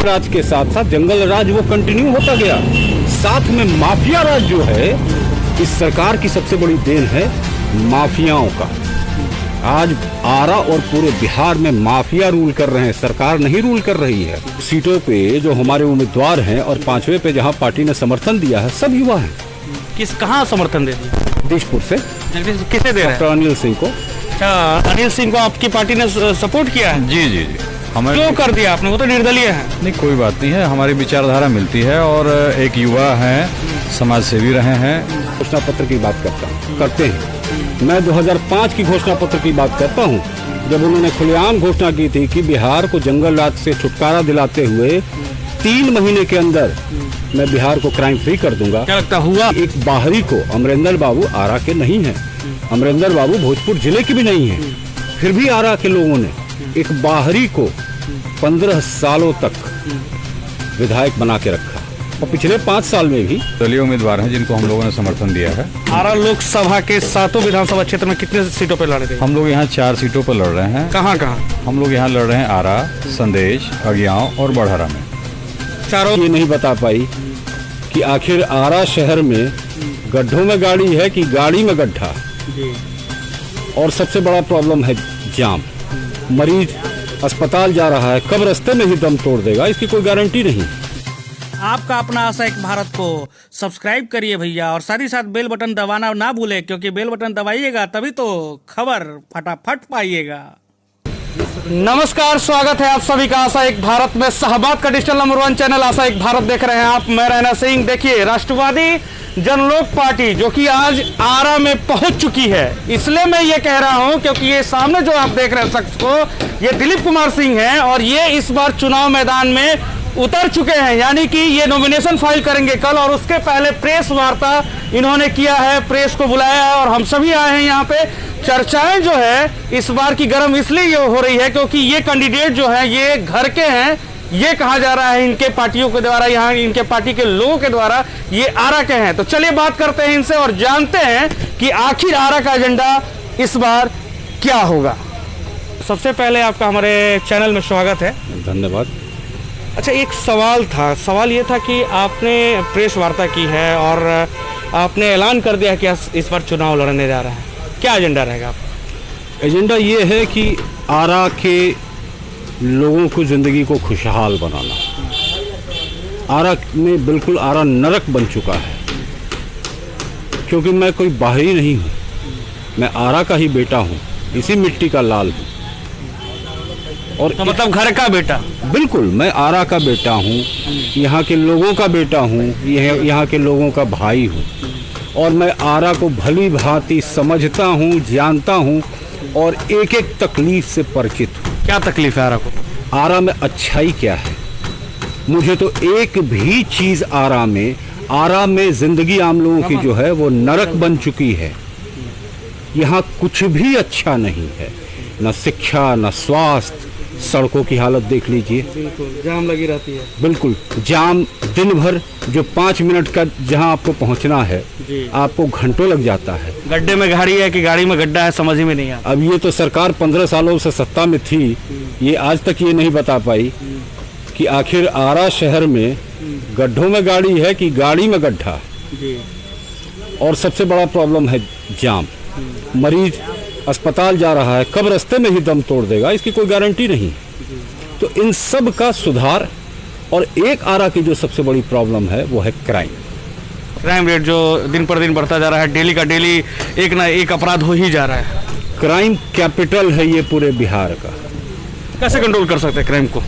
राज के साथ साथ जंगल राज वो कंटिन्यू होता गया। साथ में माफिया राज जो है, इस सरकार की सबसे बड़ी देन है माफियाओं का। आज आरा और पूरे बिहार में माफिया रूल कर रहे हैं, सरकार नहीं रूल कर रही है। सीटों पे जो हमारे उम्मीदवार हैं और 5वें पे जहां पार्टी ने समर्थन दिया है, सब युवा हैं। कहाँ समर्थन दे दिया? देशपुर से। किसे दे रहे हैं? अनिल सिंह को। अच्छा, अनिल सिंह को आपकी पार्टी ने सपोर्ट किया है? जी जी जी। हमें क्यों कर दिया आपने? वो तो निर्दलीय है। नहीं, कोई बात नहीं है, हमारी विचारधारा मिलती है और एक युवा हैं, समाज सेवी रहे हैं। घोषणा पत्र की बात करते हैं। मैं 2005 की घोषणा पत्र की बात करता हूं, जब उन्होंने खुलेआम घोषणा की थी कि बिहार को जंगल राज से छुटकारा दिलाते हुए 3 महीने के अंदर मैं बिहार को क्राइम फ्री कर दूंगा। क्या लगता हुआ? एक बाहरी को, अमरिंदर बाबू आरा के नहीं है, अमरिंदर बाबू भोजपुर जिले के भी नहीं है, फिर भी आरा के लोगों ने एक बाहरी को 15 सालों तक विधायक बना के रखा और पिछले 5 साल में भी दलीय उम्मीदवार हैं जिनको हम लोगों ने समर्थन दिया है। आरा लोकसभा के 7 विधानसभा क्षेत्र में कितने सीटों पर लड़ रहे हैं? हम लोग यहाँ 4 सीटों पर लड़ रहे हैं। कहाँ कहाँ? हम लोग यहाँ लड़ रहे हैं आरा, संदेश, अगियाव और बढ़हरा में। चारों ये नहीं बता पाई कि आखिर आरा शहर में गड्ढों में गाड़ी है कि गाड़ी में गड्ढा। और सबसे बड़ा प्रॉब्लम है जाम। मरीज अस्पताल जा रहा है, कब रास्ते में ही दम तोड़ देगा, इसकी कोई गारंटी नहीं। आपका अपना आशा एक भारत को सब्सक्राइब करिए भैया, और साथ ही साथ बेल बटन दबाना ना भूले, क्योंकि बेल बटन दबाइएगा तभी तो खबर फटाफट पाइएगा। नमस्कार, स्वागत है आप सभी का आशा एक भारत में। शाहबाद का डिजिटल नंबर 1 चैनल आशा एक भारत देख रहे हैं आप। मैं रैना सिंह। देखिए, राष्ट्रवादी जनलोक पार्टी जो कि आज आरा में पहुंच चुकी है, इसलिए मैं ये कह रहा हूं क्योंकि ये सामने जो आप देख रहे हैं शख्स को, ये दिलीप कुमार सिंह हैं और ये इस बार चुनाव मैदान में उतर चुके हैं। यानी कि ये नॉमिनेशन फाइल करेंगे कल, और उसके पहले प्रेस वार्ता इन्होंने किया है, प्रेस को बुलाया है और हम सभी आए हैं यहाँ पे। चर्चाएं जो है इस बार की गर्म इसलिए हो रही है क्योंकि ये कैंडिडेट जो है ये घर के हैं, ये कहा जा रहा है इनके पार्टियों के द्वारा, यहाँ इनके पार्टी के लोगों के द्वारा ये आरा के हैं। तो चलिए बात करते हैं इनसे और जानते हैं कि आखिर आरा का एजेंडा इस बार क्या होगा। सबसे पहले आपका हमारे चैनल में स्वागत है। धन्यवाद। अच्छा, एक सवाल ये था कि आपने प्रेस वार्ता की है और आपने ऐलान कर दिया कि इस बार चुनाव लड़ने जा रहा है। क्या एजेंडा रहेगा आपका? एजेंडा ये है कि आरा के लोगों को जिंदगी को खुशहाल बनाना। आरा में बिल्कुल आरा नरक बन चुका है, क्योंकि मैं कोई बाहरी नहीं हूँ, मैं आरा का ही बेटा हूँ, इसी मिट्टी का लाल हूँ। और तो मतलब घर का बेटा? बिल्कुल, मैं आरा का बेटा हूँ, यहाँ के लोगों का बेटा हूँ, यहाँ के लोगों का भाई हूँ, और मैं आरा को भली भांति समझता हूँ, जानता हूँ और एक एक तकलीफ से परिचित हूँ। क्या तकलीफ है आरा को? आरा में अच्छाई क्या है? मुझे तो एक भी चीज़ आरा में जिंदगी आम लोगों की जो है वो नरक बन चुकी है। यहाँ कुछ भी अच्छा नहीं है, न शिक्षा, न स्वास्थ्य। सड़कों की हालत देख लीजिए, बिल्कुल जाम लगी रहती है। बिल्कुल जाम, दिन भर जो 5 मिनट का जहां आपको पहुंचना है आपको घंटों लग जाता है। गड्ढे में गाड़ी है कि गाड़ी में गड्ढा है, समझ ही में नहीं आता। अब ये तो सरकार 15 सालों से सत्ता में थी, ये आज तक ये नहीं बता पाई कि आखिर आरा शहर में गड्ढों में गाड़ी है कि गाड़ी में गड्ढा। और सबसे बड़ा प्रॉब्लम है जाम। मरीज अस्पताल जा रहा है, कब रास्ते में ही दम तोड़ देगा, इसकी कोई गारंटी नहीं। तो इन सब का सुधार, और एक आरा की जो सबसे बड़ी प्रॉब्लम है वो है क्राइम रेट जो दिन पर दिन बढ़ता जा रहा है। डेली का डेली एक ना एक अपराध हो ही जा रहा है। क्राइम कैपिटल है ये पूरे बिहार का। कैसे कंट्रोल कर सकते हैं क्राइम को?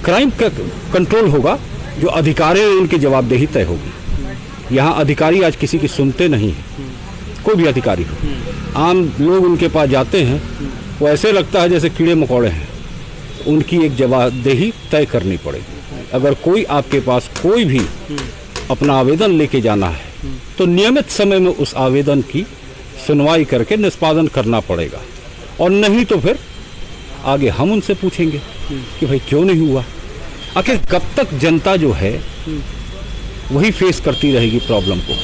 क्राइम का कंट्रोल होगा जो अधिकारी हैं उनकी जवाबदेही तय होगी। यहाँ अधिकारी आज किसी की सुनते नहीं है, कोई भी अधिकारी हो। आम लोग उनके पास जाते हैं, वो ऐसे लगता है जैसे कीड़े मकोड़े हैं। उनकी एक जवाबदेही तय करनी पड़ेगी। अगर कोई आपके पास कोई भी अपना आवेदन लेके जाना है तो नियमित समय में उस आवेदन की सुनवाई करके निष्पादन करना पड़ेगा, और नहीं तो फिर आगे हम उनसे पूछेंगे कि भाई क्यों नहीं हुआ। आखिर कब तक जनता जो है वही फेस करती रहेगी प्रॉब्लम को।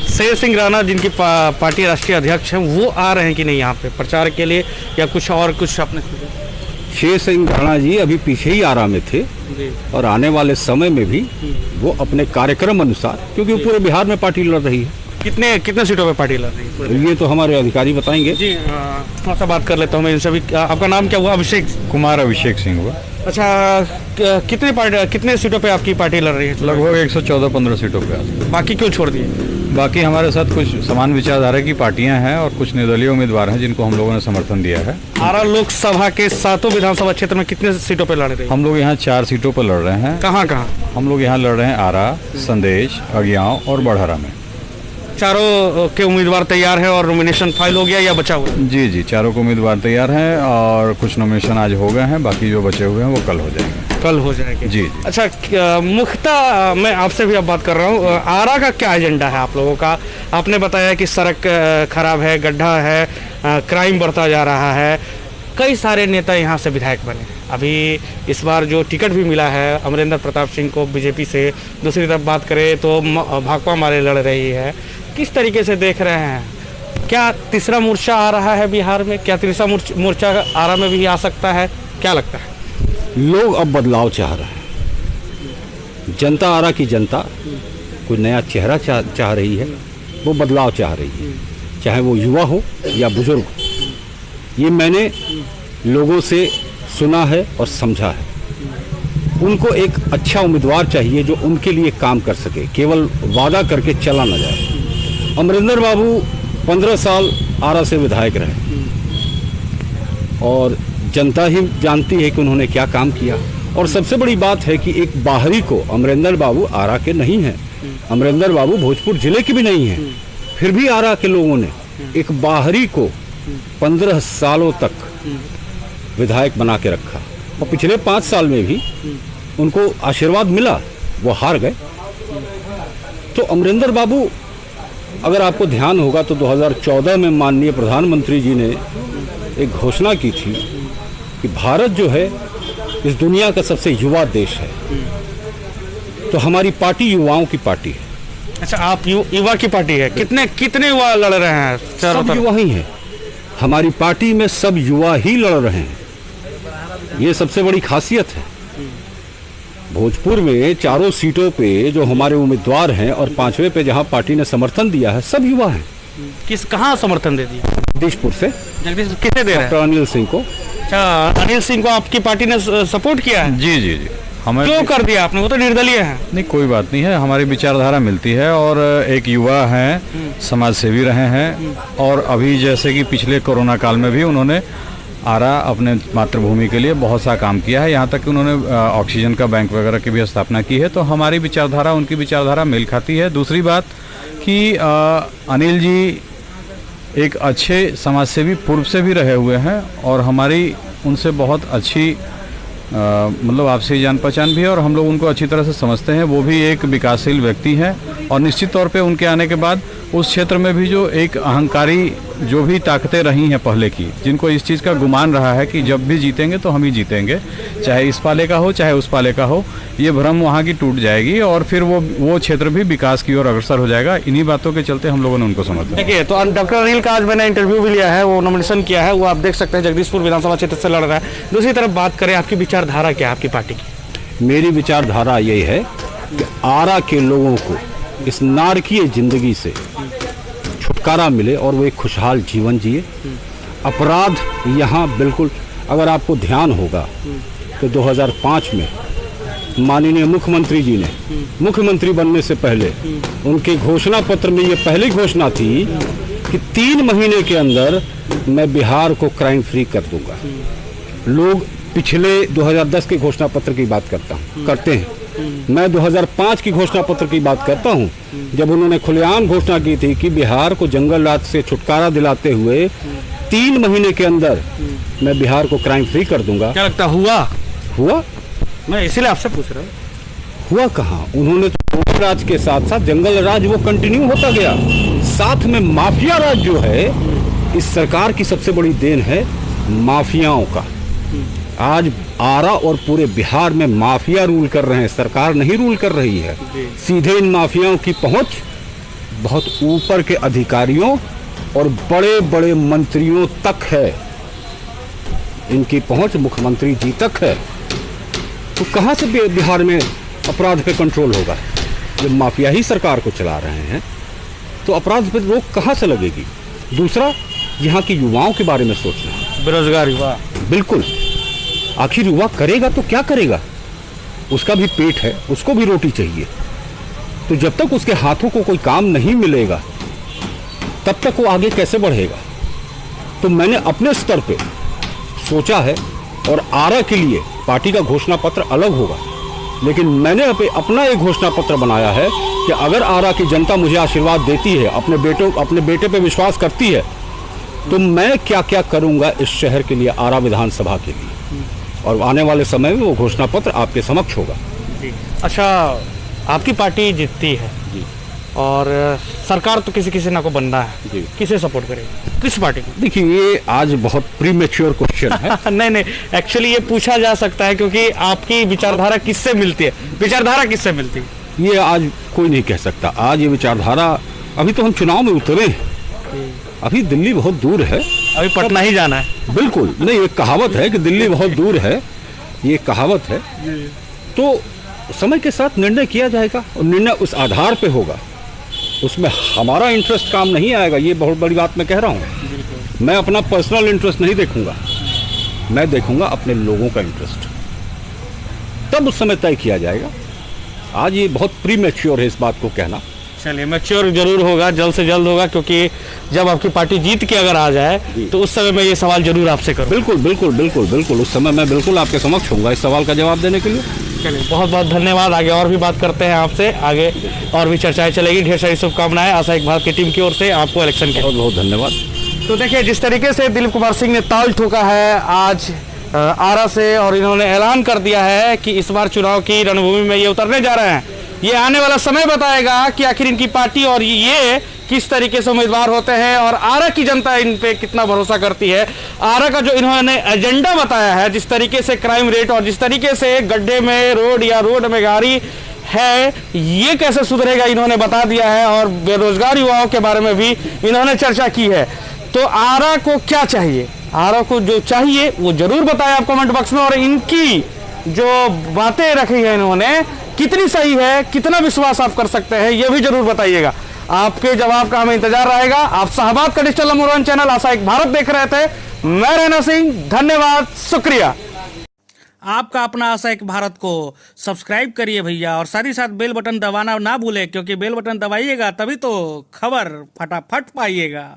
शेर सिंह राणा जिनकी पार्टी राष्ट्रीय अध्यक्ष हैं, वो आ रहे हैं कि नहीं यहाँ पे प्रचार के लिए, या कुछ और कुछ अपने? शेर सिंह राणा जी अभी पीछे ही आरा में थे जी। और आने वाले समय में भी वो अपने कार्यक्रम अनुसार, क्योंकि वो पूरे बिहार में पार्टी लड़ रही है। कितने सीटों पे पार्टी लड़ रही है? ये तो हमारे अधिकारी बताएंगे। जी थोड़ा सा बात कर लेता हूँ मैं इनसे भी। आपका नाम क्या हुआ? अभिषेक कुमार अभिषेक सिंह हुआ। अच्छा, कितने सीटों पे आपकी पार्टी लड़ रही है? लगभग 114-15 सीटों पे आते हैं। बाकी क्यों छोड़ दिए? बाकी हमारे साथ कुछ समान विचारधारा की पार्टियां हैं और कुछ निर्दलीय उम्मीदवार हैं जिनको हम लोगों ने समर्थन दिया है। आरा लोकसभा के 7 विधानसभा क्षेत्र में कितने सीटों पे लड़ रहे हैं? हम लोग यहाँ 4 सीटों पर लड़ रहे हैं। कहाँ कहाँ? हम लोग यहाँ लड़ रहे हैं आरा, संदेश, अगियाव और बढ़हरा में। चारों के उम्मीदवार तैयार हैं और नॉमिनेशन फाइल हो गया या बचा हुआ? जी जी, चारों को उम्मीदवार तैयार हैं और कुछ नॉमिनेशन आज हो गए हैं, बाकी जो बचे हुए हैं वो कल हो जाएंगे। कल हो जाएंगे जी जी। अच्छा, मुख्यतः मैं आपसे भी अब बात कर रहा हूँ, आरा का क्या एजेंडा है आप लोगों का? आपने बताया कि सड़क खराब है, गड्ढा है, क्राइम बढ़ता जा रहा है। कई सारे नेता यहाँ से विधायक बने। अभी इस बार जो टिकट भी मिला है अमरेंद्र प्रताप सिंह को बीजेपी से, दूसरी तरफ बात करें तो भाकपा मारे लड़ रही है। किस तरीके से देख रहे हैं? क्या तीसरा मोर्चा आ रहा है बिहार में? क्या तीसरा मोर्चा आरा में भी आ सकता है? क्या लगता है? लोग अब बदलाव चाह रहे हैं। जनता, आरा की जनता कोई नया चेहरा चाह रही है, वो बदलाव चाह रही है, चाहे वो युवा हो या बुजुर्ग हो। ये मैंने लोगों से सुना है और समझा है। उनको एक अच्छा उम्मीदवार चाहिए जो उनके लिए काम कर सके, केवल वादा करके चला न जाए। अमरिंदर बाबू 15 साल आरा से विधायक रहे और जनता ही जानती है कि उन्होंने क्या काम किया। और सबसे बड़ी बात है कि एक बाहरी को, अमरिंदर बाबू आरा के नहीं हैं, अमरिंदर बाबू भोजपुर जिले के भी नहीं हैं, फिर भी आरा के लोगों ने एक बाहरी को 15 सालों तक विधायक बना के रखा और पिछले 5 साल में भी उनको आशीर्वाद मिला, वो हार गए। तो अमरिंदर बाबू, अगर आपको ध्यान होगा तो 2014 में माननीय प्रधानमंत्री जी ने एक घोषणा की थी कि भारत जो है इस दुनिया का सबसे युवा देश है। तो हमारी पार्टी युवाओं की पार्टी है। अच्छा, आप युवा की पार्टी है। कितने युवा लड़ रहे हैं? सब युवा ही हैं। हमारी पार्टी में सब युवा ही लड़ रहे हैं, ये सबसे बड़ी खासियत है। भोजपुर में 4 सीटों पे जो हमारे उम्मीदवार हैं और 5वें पे जहां पार्टी ने समर्थन दिया है, सब युवा हैं। कहाँ समर्थन दे दिया? जगदीशपुर से। जगदीश किसे दे रहे हैं? डॉक्टर अनिल सिंह को। अच्छा, अनिल सिंह को आपकी पार्टी ने सपोर्ट किया है? जी जी जी। हमें क्यों कर दिया आपने? वो तो निर्दलीय है। नहीं, कोई बात नहीं है, हमारी विचारधारा मिलती है और एक युवा हैं, समाज सेवी रहे हैं और अभी जैसे कि पिछले कोरोना काल में भी उन्होंने आरा अपने मातृभूमि के लिए बहुत सा काम किया है। यहाँ तक कि उन्होंने ऑक्सीजन का बैंक वगैरह की भी स्थापना की है। तो हमारी विचारधारा उनकी विचारधारा मेल खाती है। दूसरी बात कि अनिल जी एक अच्छे समाजसेवी पूर्व से भी रहे हुए हैं और हमारी उनसे बहुत अच्छी मतलब आपसी जान पहचान भी है और हम लोग उनको अच्छी तरह से समझते हैं। वो भी एक विकासशील व्यक्ति हैं और निश्चित तौर पे उनके आने के बाद उस क्षेत्र में भी जो एक अहंकारी जो भी ताकतें रही हैं पहले की, जिनको इस चीज़ का गुमान रहा है कि जब भी जीतेंगे तो हम ही जीतेंगे, चाहे इस पाले का हो चाहे उस पाले का हो, ये भ्रम वहाँ की टूट जाएगी और फिर वो क्षेत्र भी विकास की ओर अग्रसर हो जाएगा। इन्हीं बातों के चलते हम लोगों ने उनको समझा। देखिए, तो डॉक्टर अनिल का आज मैंने इंटरव्यू भी लिया है, वो नॉमिनेशन किया है, वो आप देख सकते हैं जगदीशपुर विधानसभा क्षेत्र से लड़ रहा है। दूसरी तरफ बात करें, आपकी विचारधारा क्या है आपकी पार्टी की? मेरी विचारधारा यही है कि आरा के लोगों को इस नारकीय जिंदगी से छुटकारा मिले और वो एक खुशहाल जीवन जिए। अपराध यहाँ बिल्कुल, अगर आपको ध्यान होगा तो 2005 में माननीय मुख्यमंत्री जी ने मुख्यमंत्री बनने से पहले उनके घोषणा पत्र में ये पहली घोषणा थी कि 3 महीने के अंदर मैं बिहार को क्राइम फ्री कर दूंगा। लोग पिछले 2010 के घोषणा पत्र की बात करते हैं, मैं 2005 की घोषणा पत्र की बात करता हूं, जब उन्होंने खुलेआम घोषणा की थी कि बिहार को जंगल राज से छुटकारा दिलाते हुए 3 महीने के अंदर मैं बिहार को क्राइम फ्री कर दूंगा। क्या लगता हुआ? मैं इसीलिए आपसे पूछ रहा हूँ, हुआ कहाँ? उन्होंने तो जंगल राज के साथ साथ जंगल राज वो कंटिन्यू होता गया, साथ में माफिया राज जो है, इस सरकार की सबसे बड़ी देन है माफियाओं का। आज आरा और पूरे बिहार में माफिया रूल कर रहे हैं, सरकार नहीं रूल कर रही है। सीधे इन माफियाओं की पहुंच बहुत ऊपर के अधिकारियों और बड़े बड़े मंत्रियों तक है। इनकी पहुंच मुख्यमंत्री जी तक है, तो कहां से बिहार में अपराध पे कंट्रोल होगा? जब माफिया ही सरकार को चला रहे हैं तो अपराध पे रोक कहां से लगेगी? दूसरा, यहाँ के युवाओं के बारे में सोचना, बेरोजगार युवा। बिल्कुल, आखिर युवा करेगा तो क्या करेगा? उसका भी पेट है, उसको भी रोटी चाहिए। तो जब तक उसके हाथों को कोई काम नहीं मिलेगा तब तक वो आगे कैसे बढ़ेगा? तो मैंने अपने स्तर पे सोचा है, और आरा के लिए पार्टी का घोषणा पत्र अलग होगा, लेकिन मैंने अपना एक घोषणा पत्र बनाया है कि अगर आरा की जनता मुझे आशीर्वाद देती है, अपने बेटे पे विश्वास करती है, तो मैं क्या क्या करूंगा इस शहर के लिए, आरा विधानसभा के लिए, और आने वाले समय में वो घोषणा पत्र आपके समक्ष होगा। अच्छा, आपकी पार्टी जीतती है जी, और सरकार तो किसी ना को बनना है जी, किसे सपोर्ट करेगा, किस पार्टी को? देखिए ये आज बहुत प्रीमेच्योर क्वेश्चन है। नहीं, एक्चुअली ये पूछा जा सकता है क्योंकि आपकी विचारधारा किससे मिलती है, विचारधारा किससे मिलती है? ये आज कोई नहीं कह सकता। आज ये विचारधारा, अभी तो हम चुनाव में उतरे हैं, अभी दिल्ली बहुत दूर है, अभी पटना ही जाना है। बिल्कुल नहीं, एक कहावत है कि दिल्ली बहुत दूर है, ये कहावत है। तो समय के साथ निर्णय किया जाएगा और निर्णय उस आधार पे होगा, उसमें हमारा इंटरेस्ट काम नहीं आएगा। ये बहुत बड़ी बात मैं कह रहा हूँ। मैं अपना पर्सनल इंटरेस्ट नहीं देखूंगा, मैं देखूंगा अपने लोगों का इंटरेस्ट, तब उस समय तय किया जाएगा। आज ये बहुत प्रीमेच्योर है इस बात को कहना। चलिए, मैच्योर जरूर होगा, जल्द से जल्द होगा, क्योंकि जब आपकी पार्टी जीत के अगर आ जाए तो उस समय मैं ये सवाल जरूर आपसे करूँ। बिल्कुल बिल्कुल बिल्कुल बिल्कुल, उस समय मैं बिल्कुल आपके समक्ष होऊंगा इस सवाल का जवाब देने के लिए। चलिए, बहुत बहुत धन्यवाद। आगे और भी बात करते हैं आपसे, आगे और भी चर्चाएं चलेगी। ढेर सारी शुभकामनाएं आशा एक भारत की टीम की ओर से आपको इलेक्शन के। बहुत बहुत धन्यवाद। तो देखिए, जिस तरीके से दिलीप कुमार सिंह ने ताल ठोका है आज आरा से, और इन्होंने ऐलान कर दिया है कि इस बार चुनाव की रणभूमि में ये उतरने जा रहे हैं। ये आने वाला समय बताएगा कि आखिर इनकी पार्टी और ये किस तरीके से उम्मीदवार होते हैं और आरा की जनता इन पे कितना भरोसा करती है। आरा का जो इन्होंने एजेंडा बताया है, जिस तरीके से क्राइम रेट और जिस तरीके से गड्ढे में रोड या रोड में गाड़ी है, ये कैसे सुधरेगा इन्होंने बता दिया है, और बेरोजगार युवाओं के बारे में भी इन्होंने चर्चा की है। तो आरा को क्या चाहिए, आरा को जो चाहिए वो जरूर बताएं आप कमेंट बॉक्स में, और इनकी जो बातें रखी है इन्होंने कितनी सही है, कितना विश्वास आप कर सकते हैं, ये भी जरूर बताइएगा। आपके जवाब का हमें इंतजार रहेगा। आप शाहबाद का डिजिटल नंबर 1 चैनल आशा एक भारत देख रहे थे। मैं रैना सिंह, धन्यवाद, शुक्रिया। आपका अपना आशा एक भारत को सब्सक्राइब करिए भैया, और साथ ही साथ बेल बटन दबाना ना भूले, क्योंकि बेल बटन दबाइएगा तभी तो खबर फटाफट पाइएगा।